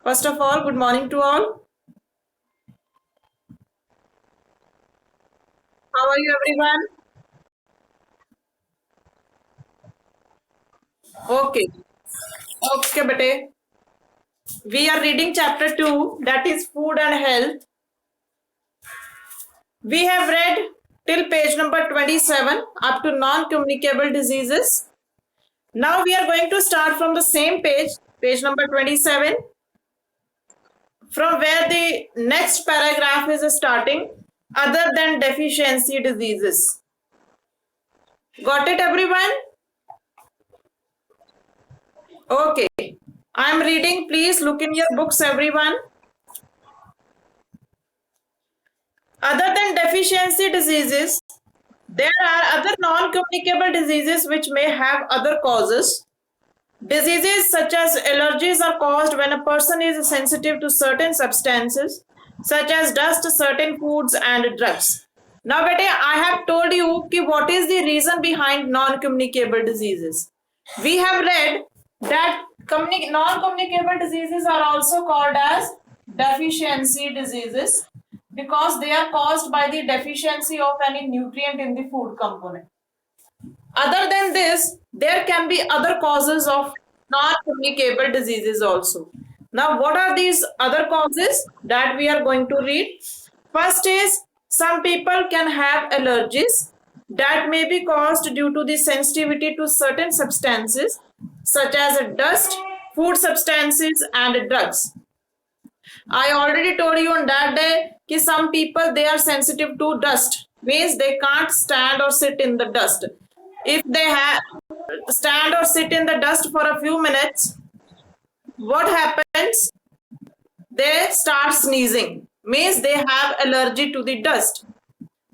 First of all, good morning to all. How are you, everyone? Okay. Okay, bete. We are reading chapter 2, that is food and health. We have read till page number 27 up to non-communicable diseases. Now we are going to start from the same page, page number 27, from where the next paragraph is starting, other than deficiency diseases. Got it, everyone? Okay. I'm reading. Please look in your books, everyone. Other than deficiency diseases, there are other non-communicable diseases which may have other causes. Diseases such as allergies are caused when a person is sensitive to certain substances, such as dust, certain foods, and drugs. Now, bete, I have told you ki what is the reason behind non-communicable diseases. We have read that non-communicable diseases are also called as deficiency diseases because they are caused by the deficiency of any nutrient in the food component. Other than this, there can be other causes of non-communicable diseases also. Now, what are these other causes that we are going to read? First is some people can have allergies that may be caused due to the sensitivity to certain substances such as dust, food substances, and drugs. I already told you on that day that some people they are sensitive to dust, means they can't stand or sit in the dust. If they have stand or sit in the dust for a few minutes, what happens? They start sneezing, means they have allergy to the dust.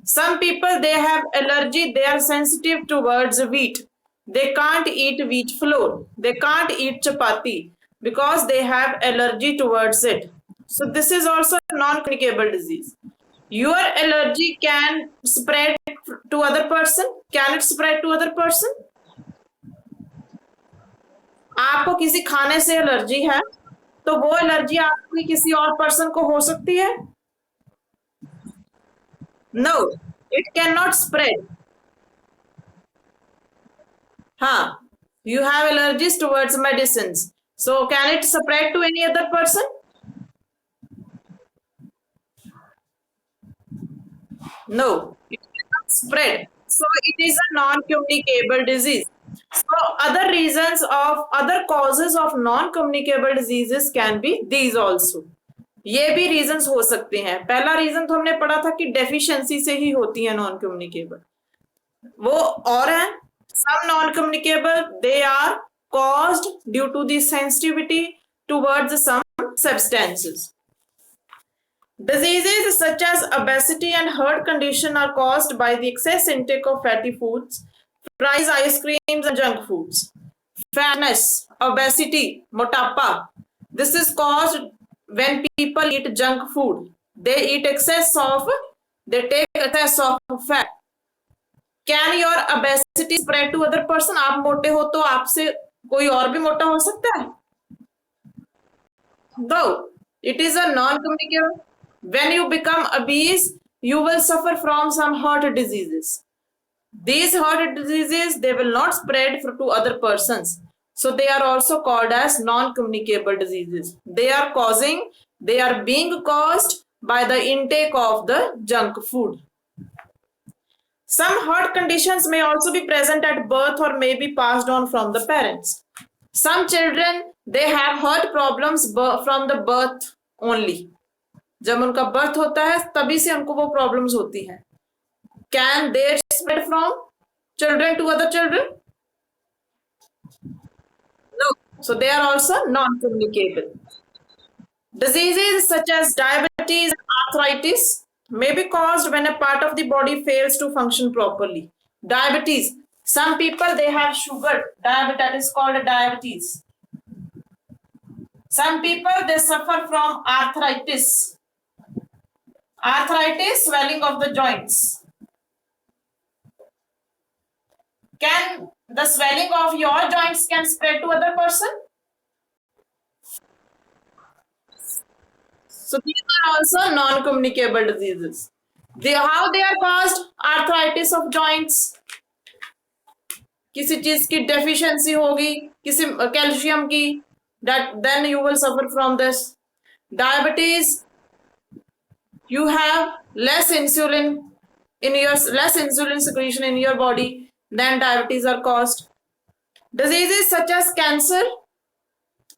Some people they have allergy, they are sensitive towards wheat. They can't eat wheat flour. They can't eat chapati because they have allergy towards it. So this is also a non-communicable disease. Your allergy can spread to other person. Can it spread to other person? आपको किसी खाने से allergy है तो वो allergy आपकी किसी और पर्सन को हो सकती है? No, it cannot spread. हाँ, you have allergies towards medicines. So can it spread to any other person? No, it cannot spread. So it is a non-communicable disease. So other reasons of other causes of non-communicable diseases can be these also. ये भी reasons हो सकते हैं. पहला reason तो हमने पढ़ा था कि डेफिशिएंसी से ही होती है नॉन कम्युनिकेबल. वो और है some non-communicable they are caused due to the sensitivity towards some substances. Diseases such as obesity and heart condition are caused by the excess intake of fatty foods, fries, ice creams, and junk foods. Fatness, obesity, motapa. This is caused when people eat junk food. They eat they take excess of fat. Can your obesity spread to other person? आप मोटे हो तो आपसे कोई और भी मोटा हो सकता है? No, it is a non-communicable. When you become obese, you will suffer from some heart diseases. These heart diseases, they will not spread to other persons. So they are also called as non-communicable diseases. They are being caused by the intake of the junk food. Some heart conditions may also be present at birth or may be passed on from the parents. Some children, they have heart problems from the birth only. जब उनका birth होता है तभी से उनको वो problems होती हैं. Can they spread from children to other children? No. So they are also non-communicable. Diseases such as diabetes and arthritis may be caused when a part of the body fails to function properly. Diabetes. Some people they have sugar. That is called diabetes. Some people they suffer from arthritis. Arthritis, swelling of the joints. Can the swelling of your joints can spread to other person? So these are also non-communicable diseases. How they are caused? Arthritis of joints, किसी चीज की deficiency होगी, किसी calcium की, that then you will suffer from this. Diabetes, you have less insulin less insulin secretion in your body, then diabetes are caused. Diseases such as cancer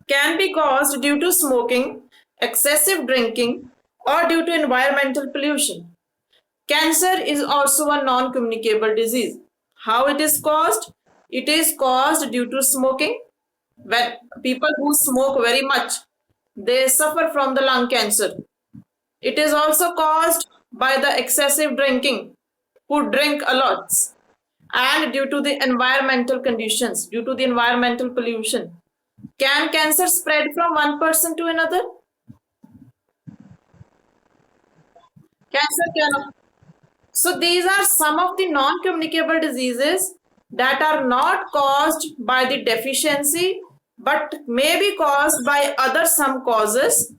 can be caused due to smoking, excessive drinking, or due to environmental pollution. Cancer is also a non-communicable disease. How it is caused? It is caused due to smoking. When people who smoke very much, they suffer from the lung cancer. It is also caused by the excessive drinking, who drink a lot, and due to the environmental conditions, due to the environmental pollution. Can cancer spread from one person to another? Cancer cannot. So these are some of the non-communicable diseases that are not caused by the deficiency but may be caused by other some causes,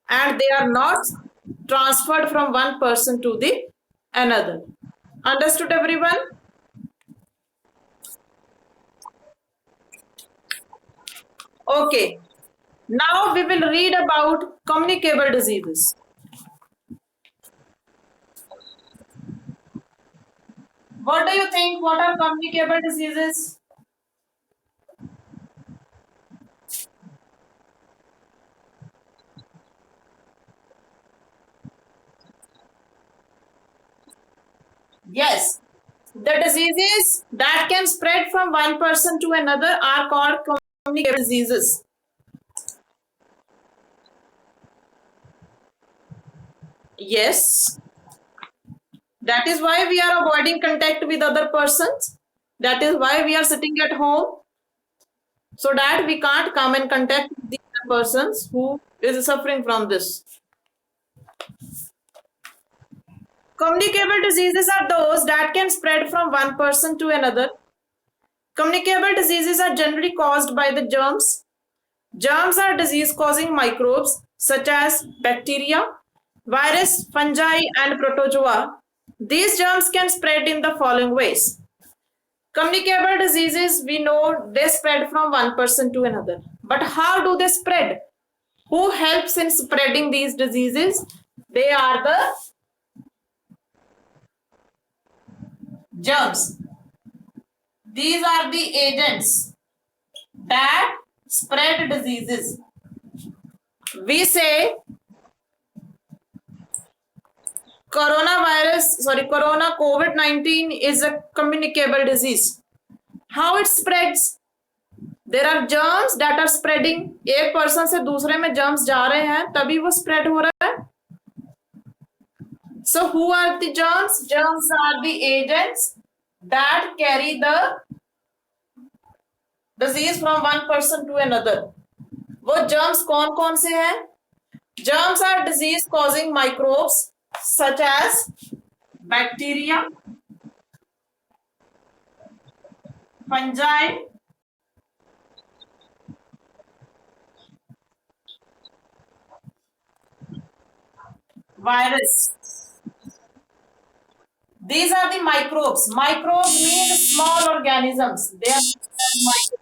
and they are not transferred from one person to the another. Understood, everyone? Okay. Now we will read about communicable diseases. What do you think? What are communicable diseases? Yes. The diseases that can spread from one person to another are called communicable diseases. Yes. That is why we are avoiding contact with other persons. That is why we are sitting at home, so that we can't come in contact with the persons who is suffering from this. Communicable diseases are those that can spread from one person to another. Communicable diseases are generally caused by the germs. Germs are disease-causing microbes such as bacteria, virus, fungi, and protozoa. These germs can spread in the following ways. Communicable diseases, we know they spread from one person to another. But how do they spread? Who helps in spreading these diseases? They are the germs. These are the agents that spread diseases. We say corona COVID-19 is a communicable disease. How it spreads? There are germs that are spreading. एक person से दूसरे में germs जा रहे हैं तभी वो spread हो रहा है. So who are the germs? Germs are the agents that carry the disease from one person to another. वो germs कौन कौन से हैं? Germs are disease causing microbes such as bacteria, fungi, virus. These are the microbes. Microbes mean small organisms. They are microbes.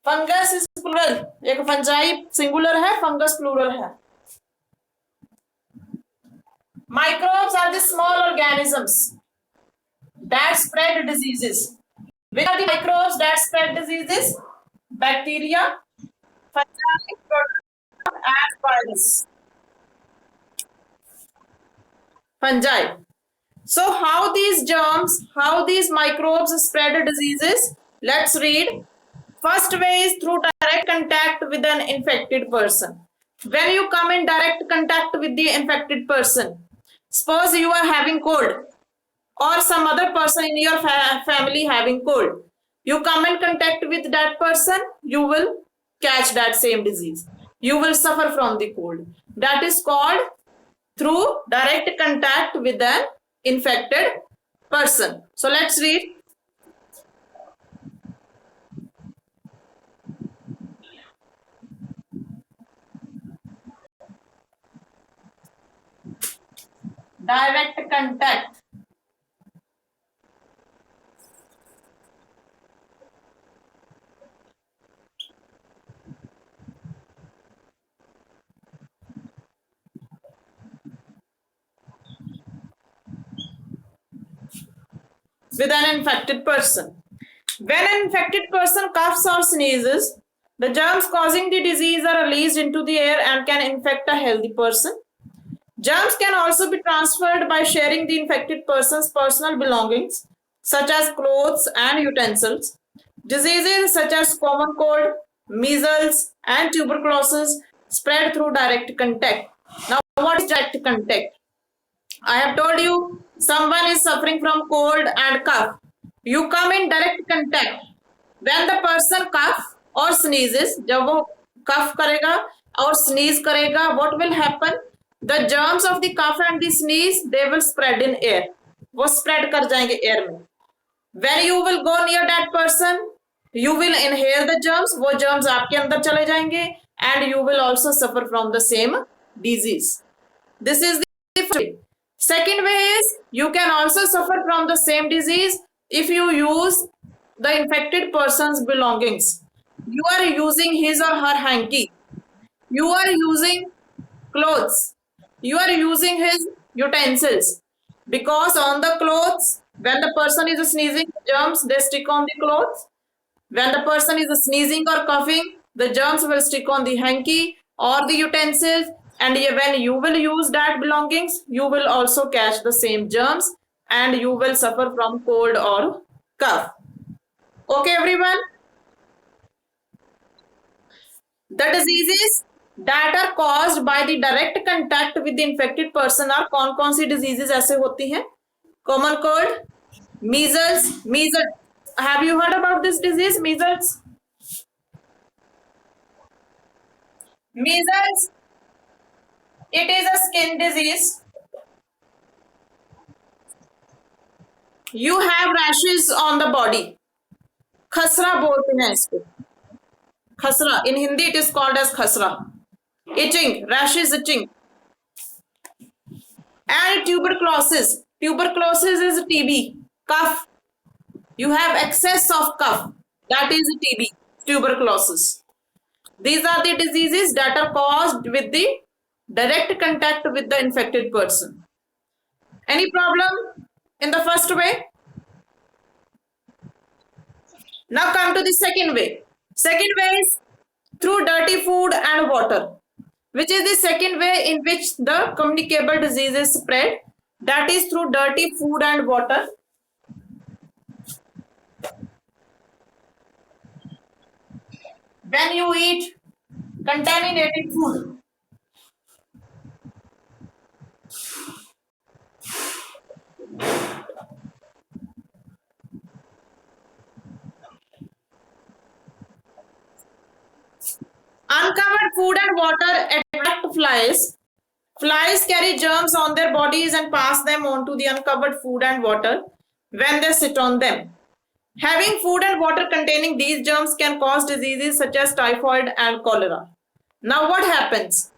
Fungus is plural. एक fungi singular है, fungus plural है. Microbes are the small organisms that spread diseases. Which are the microbes that spread diseases? Bacteria, fungi, and virus. Fungi. So how these germs, how these microbes spread diseases? Let's read. First way is through direct contact with an infected person. When you come in direct contact with the infected person, suppose you are having cold or some other person in your family having cold. you come in contact with that person, you will catch that same disease. You will suffer from the cold. That is called through direct contact with an infected person. So let's read. Direct contact. With an infected person. When an infected person coughs or sneezes, the germs causing the disease are released into the air and can infect a healthy person. Germs can also be transferred by sharing the infected person's personal belongings, such as clothes and utensils. Diseases such as common cold, measles, and tuberculosis spread through direct contact. Now, what is direct contact? I have told you someone is suffering from cold and cough. You come in direct contact. When the person cough or sneezes, जब वो cough करेगा और sneeze करेगा, what will happen? The germs of the cough and the sneeze, they will spread in air. वो spread कर जाएंगे air में. When you will go near that person, you will inhale the germs. वो germs आपके अंदर चले जाएंगे and you will also suffer from the same disease. This is the first way. Second way is you can also suffer from the same disease if you use the infected person's belongings. You are using his or her hanky. You are using clothes. You are using his utensils. Because on the clothes, when the person is sneezing, germs they stick on the clothes. When the person is sneezing or coughing, the germs will stick on the hanky or the utensils. And when you will use that belongings, you will also catch the same germs and you will suffer from cold or cough. Okay, everyone? The diseases that are caused by the direct contact with the infected person are कौन सी diseases ऐसे होती हैं? Common cold, measles. Have you heard about this disease, measles? Measles, it is a skin disease. You have rashes on the body. खसरा बोलते हैं इसको. खसरा. In Hindi it is called as खसरा. Itching, rashes, itching. And tuberculosis. Tuberculosis is TB. Cough. You have excess of cough. That is TB. Tuberculosis. These are the diseases that are caused with the direct contact with the infected person. Any problem in the first way? Now come to the second way. Second way is through dirty food and water, which is the second way in which the communicable disease is spread. That is through dirty food and water. When you eat contaminated food, uncovered food and water attract flies. Flies carry germs on their bodies and pass them on to the uncovered food and water when they sit on them. Having food and water containing these germs can cause diseases such as typhoid and cholera. Now, what happens?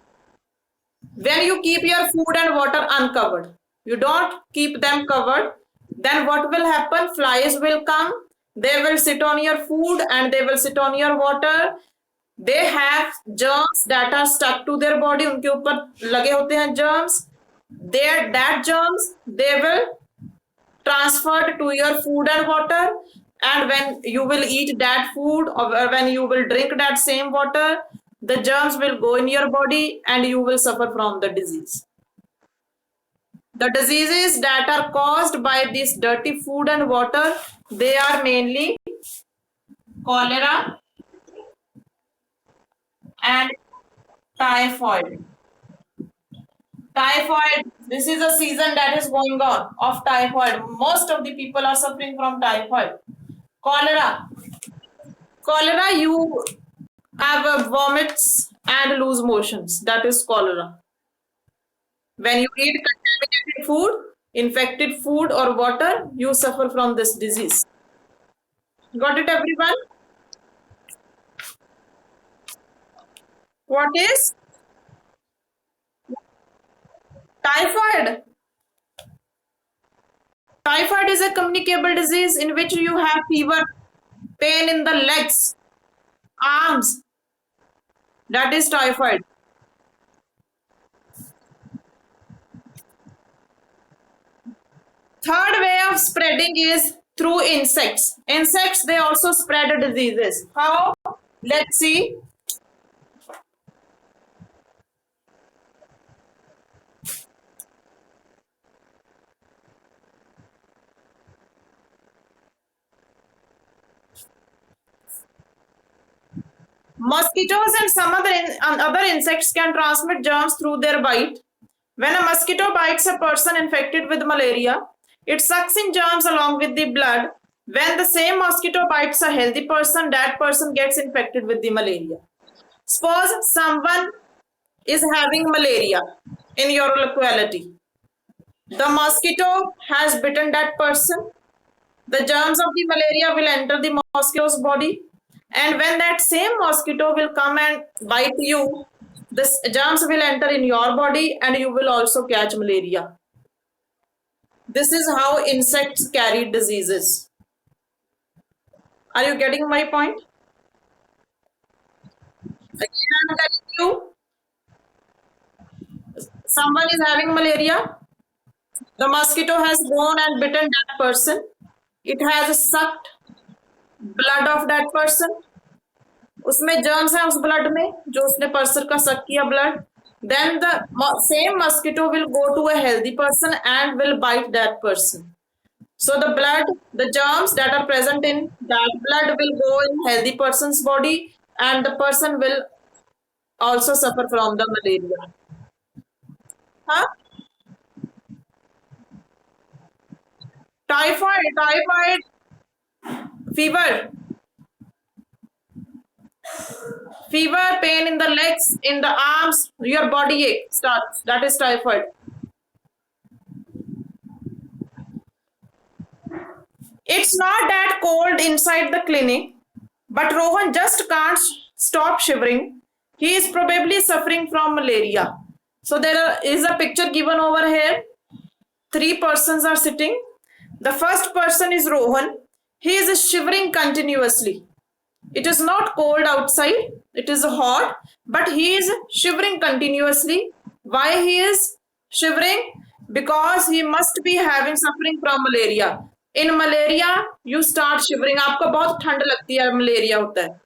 When you keep your food and water uncovered, you don't keep them covered, then what will happen? Flies will come, they will sit on your food and they will sit on your water. They have germs that are stuck to their body. उनके ऊपर लगे होते हैं germs. That germs they will transferred to your food and water, and when you will eat that food or when you will drink that same water, the germs will go in your body and you will suffer from the disease. The diseases that are caused by this dirty food and water, they are mainly cholera and typhoid. Typhoid, this is a season that is going on of typhoid. Most of the people are suffering from typhoid. Cholera. Cholera, you have vomits and loose motions. That is cholera. When you eat contaminated food, infected food or water, you suffer from this disease. Got it, everyone? What is typhoid? Typhoid is a communicable disease in which you have fever, pain in the legs, arms. That is typhoid. Third way of spreading is through insects. Insects, they also spread diseases. How? Let's see. Mosquitoes and some other insects can transmit germs through their bite. When a mosquito bites a person infected with malaria, it sucks in germs along with the blood. When the same mosquito bites a healthy person, that person gets infected with the malaria. Suppose someone is having malaria in your locality. The mosquito has bitten that person. The germs of the malaria will enter the mosquito's body. And when that same mosquito will come and bite you, the germs will enter in your body and you will also catch malaria. This is how insects carry diseases. Are you getting my point? Again, I'm telling you, someone is having malaria, the mosquito has gone and bitten that person, it has sucked blood of that person, उसमें germs है उस blood में जो उसने person का suck किया blood, then the same mosquito will go to a healthy person and will bite that person. So the blood, the germs that are present in that blood will go in healthy person's body and the person will also suffer from the malaria. Huh? Typhoid, fever, pain in the legs, in the arms, your body ache starts. That is typhoid. It's not that cold inside the clinic, but Rohan just can't stop shivering. He is probably suffering from malaria. So there is a picture given over here. 3 persons are sitting. The first person is Rohan. He is shivering continuously. It is not cold outside, it is hot, but he is shivering continuously. Why he is shivering? Because he must be having suffering from malaria. In malaria, you start shivering. आपको बहुत ठंड लगती है, malaria होता है.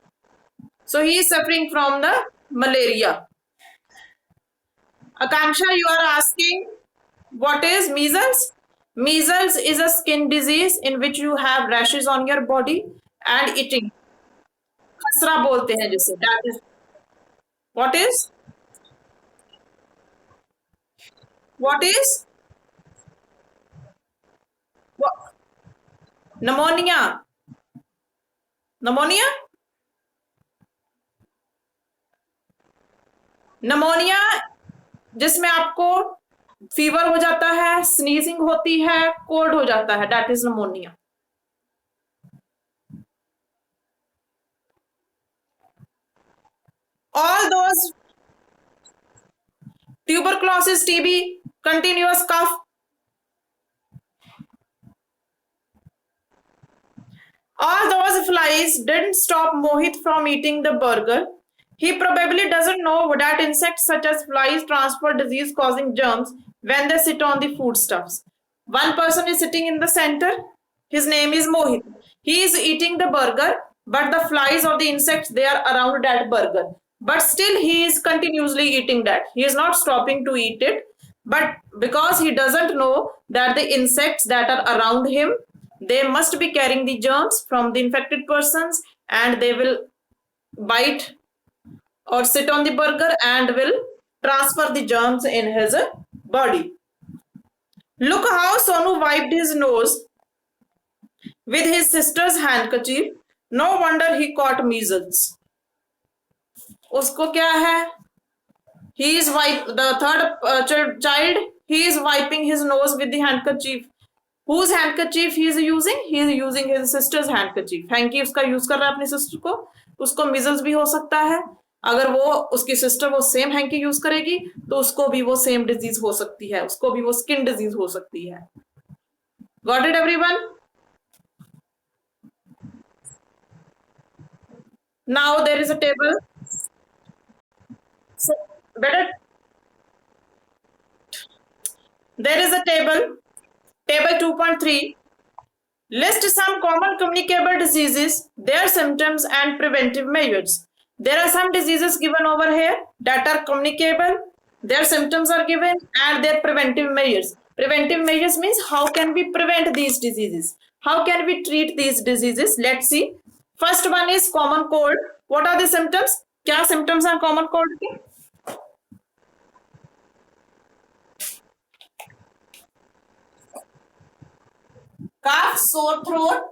So he is suffering from the malaria. Akanksha, you are asking what is measles? Measles is a skin disease in which you have rashes on your body and itching. खसरा बोलते हैं जिसे. That is what is? What is? What? Pneumonia. Pneumonia? Pneumonia जिसमें आपको fever हो जाता है, sneezing होती है, कोल्ड हो जाता है. That is pneumonia. All those tuberculosis, TB, continuous cough, all those flies didn't stop Mohit from eating the burger. He probably doesn't know that insects such as flies transfer disease causing germs when they sit on the foodstuffs. One person is sitting in the center. His name is Mohit. He is eating the burger, but the flies or the insects, they are around that burger. But still he is continuously eating that. He is not stopping to eat it. But because he doesn't know that the insects that are around him, they must be carrying the germs from the infected persons and they will bite or sit on the burger and will transfer the germs in his body. Look how Sonu wiped his nose with his sister's handkerchief. No wonder he caught measles. उसको क्या है? He is the third child. He is wiping his nose with the handkerchief. Whose handkerchief he is using? He is using his sister's handkerchief. Hanky उसका use कर रहा है अपनी sister को. उसको मिजल्स भी हो सकता है. अगर वो उसकी सिस्टर वो सेम हैंकी यूज करेगी तो उसको भी वो सेम डिजीज हो सकती है. उसको भी वो स्किन डिजीज हो सकती है. Got it, everyone? Now there is a table. So better. There is a table. Table 2.3. List some common communicable diseases, their symptoms and preventive measures. There are some diseases given over here that are communicable, their symptoms are given and their preventive measures. Preventive measures means how can we prevent these diseases? How can we treat these diseases? Let's see. First one is common cold. What are the symptoms? क्या symptoms are common cold के? Cough, sore throat,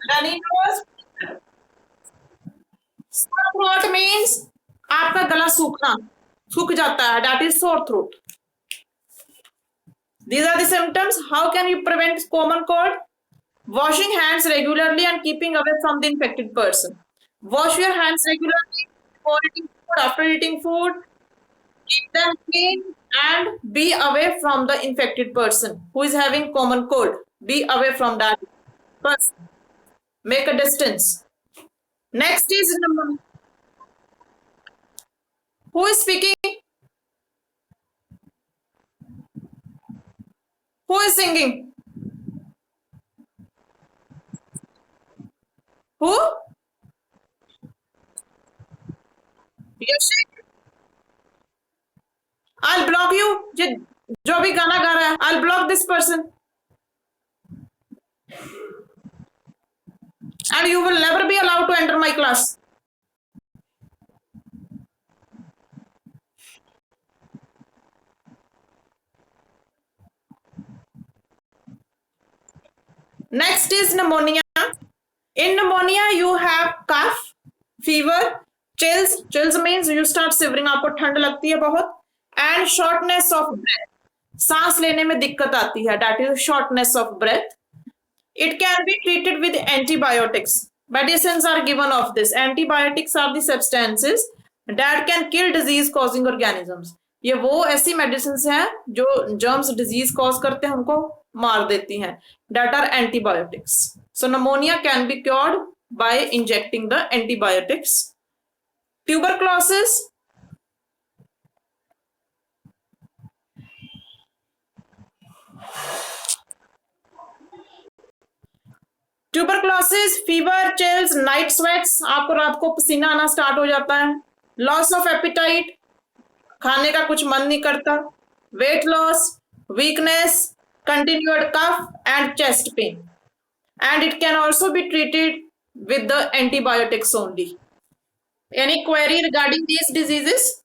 runny nose. Sore throat means आपका गला सूखना, सूख जाता है. That is sore throat. These are the symptoms. How can you prevent common cold? Washing hands regularly and keeping away from the infected person. Wash your hands regularly before eating food, after eating food. Keep them clean and be away from the infected person who is having common cold. Be away from that person. Make a distance. Next is who is speaking? Who is singing? Who? Yoshi? I'll block you. जो भी गाना गा रहा है, I'll block this person. And you will never be allowed to enter my class. Next is pneumonia. In pneumonia, you have cough, fever, chills. Chills means you start shivering. आपको ठंड लगती है बहुत. And shortness of breath. सांस लेने में दिक्कत आती है. That is shortness of breath. It can be treated with antibiotics. Medicines are given of this. Antibiotics are the substances that can kill disease causing organisms. ये वो ऐसी medicines हैं जो germs disease cause करते हैं, हमको मार देती हैं. That are antibiotics. So pneumonia can be cured by injecting the antibiotics. Tuberculosis. Tuberculosis, fever, chills, night sweats, आपको रात को पसीना आना स्टार्ट हो जाता है. लॉस ऑफ एपिटाइट, खाने का कुछ मन नहीं करता. Weight loss, weakness, continued cough and chest pain. And it can also be treated with the antibiotics only. Any query regarding these diseases?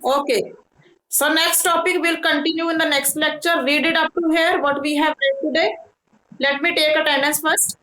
Okay. So next topic will continue in the next lecture. Read it up to here, what we have read today. Let me take attendance first.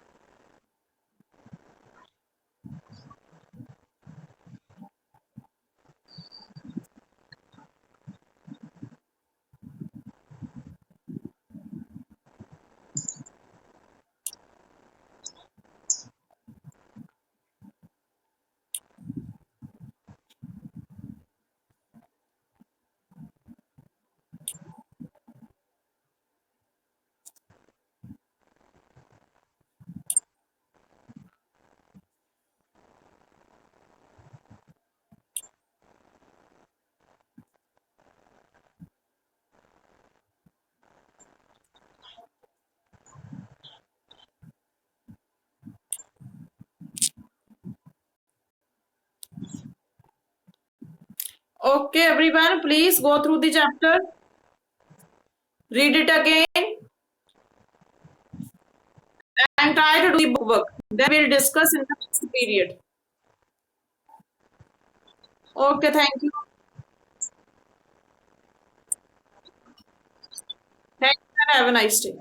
Okay, everyone, please go through the chapter. Read it again. And try to do the book work. Then we'll discuss in the next period. Okay, thank you. Thank you and have a nice day.